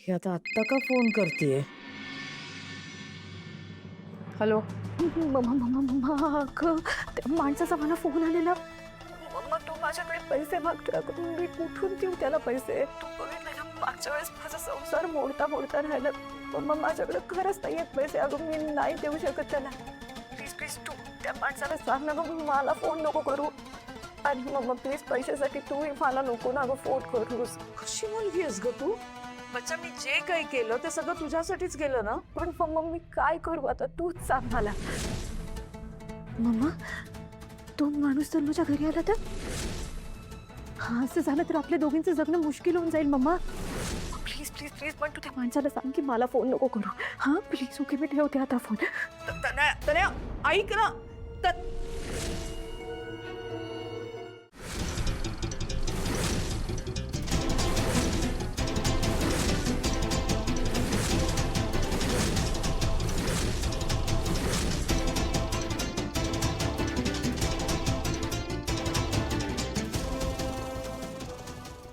ही आता आत्ता का फोन करतेय? हॅलो. अगं, त्या माणसाचा मला फोन आलेला. मग तो माझ्याकडे पैसे मागतोय. अगं, मी कुठून देऊ त्याला पैसे? तू बघितलं ना, मागच्या वेळेस माझा संसार मोडता मोडता राहिला. मग माझ्याकडे खरंच नाही आहेत पैसे. अगं, मी नाही देऊ शकत त्याला. प्लीज प्लीज तू त्या माणसाला सांग ना गं, मला फोन नको करू. आणि मग प्लीज पैशासाठी तूही मला नको ना गं फोन करूस. कशी मुलगी आहेस ग तू? बच्चा, मी जे काही केलं ते सगळं तुझ्यासाठीच केलं ना. पण मग मी काय करू आता, तूच सांग मला. मम्मा, तो माणूस तनुच्या घरी आला तर हा, असं झालं तर आपल्या दोघींचं जगणं मुश्किल होऊन जाईल. मम्मा प्लीज प्लीज प्लीज, पण तू त्या माणसाला सांग की मला फोन नको करू. हा प्लीज. ओके, मी ठेवते आता फोन. तनया, ऐक ना.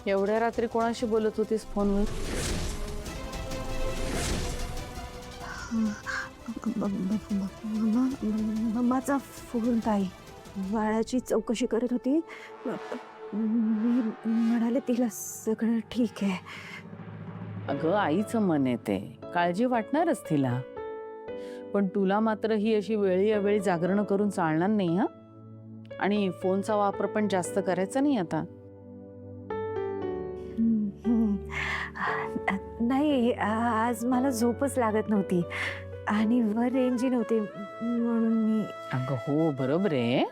एवढ्या रात्री कोणाशी बोलत होतीस फोनवर? मम्माचा फोन. ताई बाळाची चौकशी करत होती. मी म्हणाले तिला सगळं ठीक आहे. अगं, आईचं मन येते, काळजी वाटणारच तिला. पण तुला मात्र ही अशी वेळी अवेळी जागरण करून चालणार नाही. हा, आणि फोनचा वापर पण जास्त करायचा नाही आता. नाही, आज मला झोपच लागत नव्हती आणि वर रेंजही नव्हती, म्हणून मी. अगं हो, बरोबर आहे.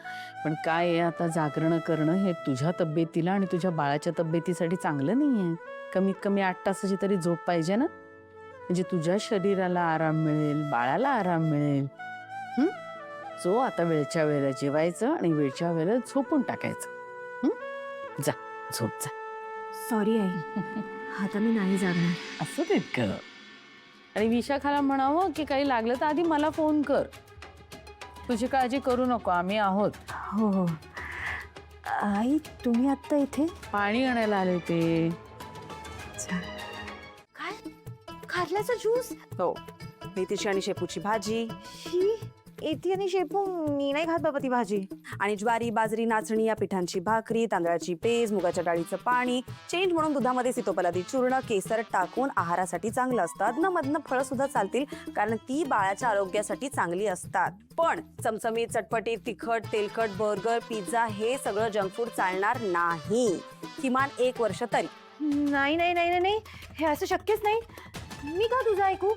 पण काय आहे, आता जागरण करणं हे तुझ्या तब्येतीला आणि तुझ्या बाळाच्या तब्येतीसाठी चांगलं नाहीये. कमीत कमी 8 तासाची तरी झोप पाहिजे ना, म्हणजे तुझ्या शरीराला आराम मिळेल, बाळाला आराम मिळेल. जो आता वेळच्या वेळेला जेवायचं आणि वेळच्या वेळेला झोपून टाकायचं. जा, झोप जा. सॉरी आई, आता मी नाही जाणार. असं देत ग. आणि विशाखाला म्हणावं की काही लागलं तर आधी मला फोन कर. तुझी काळजी करू नको, आम्ही आहोत. हो हो. आई, तुम्ही आत्ता इथे? पाणी आणायला आले ते. काय? कारल्याचा ज्यूस? हो, मेथीची आणि शेपूची भाजी. ही एती आणि शेपू मी नाही खात बाबा ती भाजी. आणि ज्वारी, बाजरी, नाचणी या पिठांची भाकरी, तांदळाची पेज, मुगाच्या डाळीचं पाणी, चेंज म्हणून दुधामध्ये सीतोपलादी चूर्ण, केसर टाकून आहारासाठी चांगलं असतात ना. मधनं फळं सुद्धा चालतील, कारण ती बाळाच्या आरोग्यासाठी चांगली असतात. पण चमचमीत, चटपटीत, तिखट, तेलकट, बर्गर, पिझ्झा हे सगळं जंक फूड चालणार नाही, किमान 1 वर्ष तरी. नाही नाही नाही नाही, हे असं शक्यच नाही. मी का तुझं ऐकू?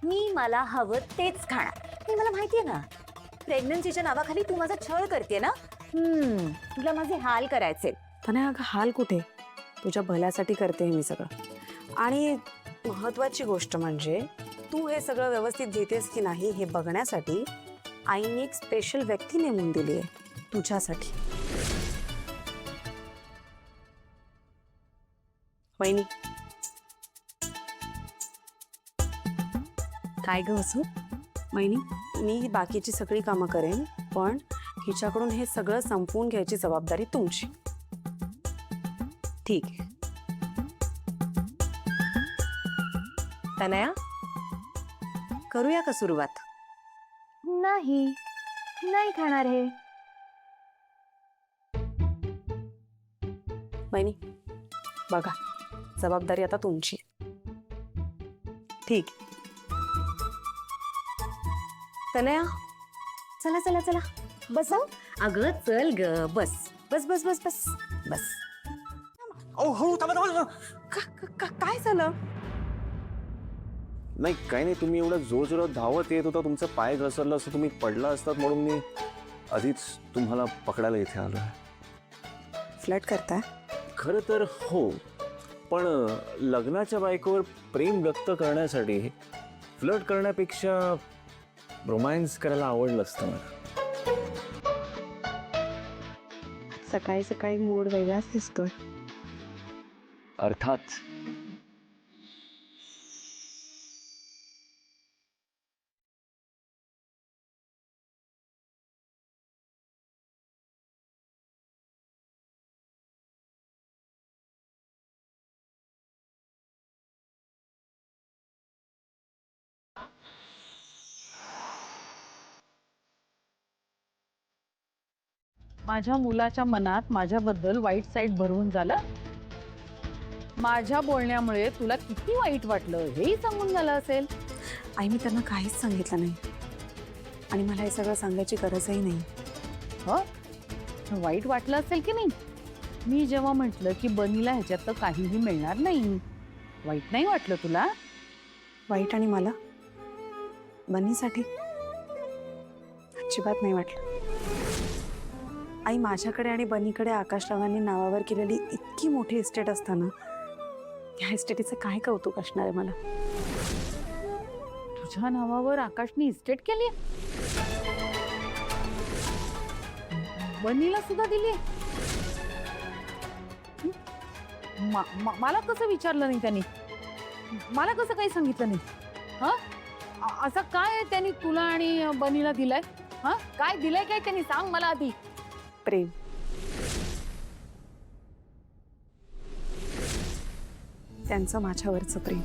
मी मला हवं तेच खाणार. हे मला माहितीये ना, प्रेग्नन्सीच्या नावाखाली तू माझा छळ करते ना. तुला माझे हाल करायचे. तने अगं, हाल कुठे, तुझ्या भल्यासाठी करते मी सगळं. आणि महत्वाची गोष्ट म्हणजे तू हे सगळं व्यवस्थित घेतेस की नाही हे बघण्यासाठी आईने एक स्पेशल व्यक्ती नेमून दिली आहे तुझ्यासाठी. वहिनी. काय ग असू? वहिनी, मी बाकीची सगळी कामं करेन, पण हिच्याकडून हे सगळं संपवून घ्यायची जबाबदारी तुमची. ठीक आहे. तनया, करूया का सुरुवात? नाही, नाही खाणार हे. वहिनी बघा, जबाबदारी आता तुमची. ठीक. तनया, चला चला चला, बस. अगं चल ग, बस बस बस बस बस बस. हो, थांबा. काय झालं? नाही, काही नाही. तुम्ही एवढं जोरजोरात धावत येत होता, तुमचा पाय घसरला असं, तुम्ही पडला असतात म्हणून मी आधीच तुम्हाला पकडायला इथे आलो. फ्लर्ट करताय? खरं तर हो, पण लग्नाच्या बायकोवर प्रेम व्यक्त करण्यासाठी फ्लर्ट करण्यापेक्षा रोमॅन्स करायला आवडलं असतं मला. सकाळी सकाळी मूड वेगळाच दिसतोय. अर्थात. माझ्या मुलाच्या मनात माझ्याबद्दल वाईट साईड भरवून झालं. माझ्या बोलण्यामुळे तुला किती वाईट वाटलं हेही सांगून झालं असेल. आई मी त्यांना काहीच सांगितलं नाही आणि मला हे सगळं सांगायची गरजही नाही. हो वाईट वाटलं असेल की नाही. मी जेव्हा म्हटलं की बनीला ह्याच्यात तर काहीही मिळणार नाही, वाईट नाही वाटलं तुला? वाईट आणि मला बनीसाठी अजिबात नाही वाटलं. आई माझ्याकडे आणि बनीकडे आकाशरावांनी नावावर केलेली इतकी मोठी इस्टेट असताना त्या इस्टेटीचं काय कौतुक असणार आहे मला. तुझ्या नावावर आकाशने इस्टेट केली, बनीला सुद्धा दिली. मला कसं विचारलं नाही त्यांनी, मला कसं काही सांगितलं नाही? हा असं काय आहे त्यांनी तुला आणि बनीला दिलंय? हा काय दिलंय काय त्यांनी सांग मला आधी. प्रेम. त्यांचं माझ्यावरचं प्रेम.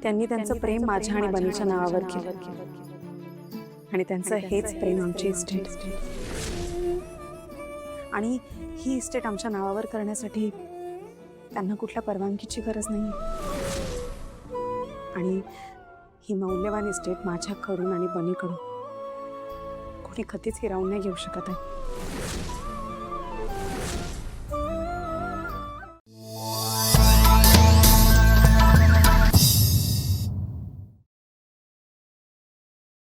त्यांनी त्यांचं प्रेम माझ्या आणि बनीच्या नावावर केलं आणि त्यांचं हेच प्रेम आमची इस्टेट. आणि ही इस्टेट आमच्या नावावर करण्यासाठी त्यांना कुठल्या परवानगीची गरज नाही. आणि ही मौल्यवान इस्टेट माझ्याकडून आणि बनीकडून कोणी कधीच हिरावून नाही घेऊ शकत आहे.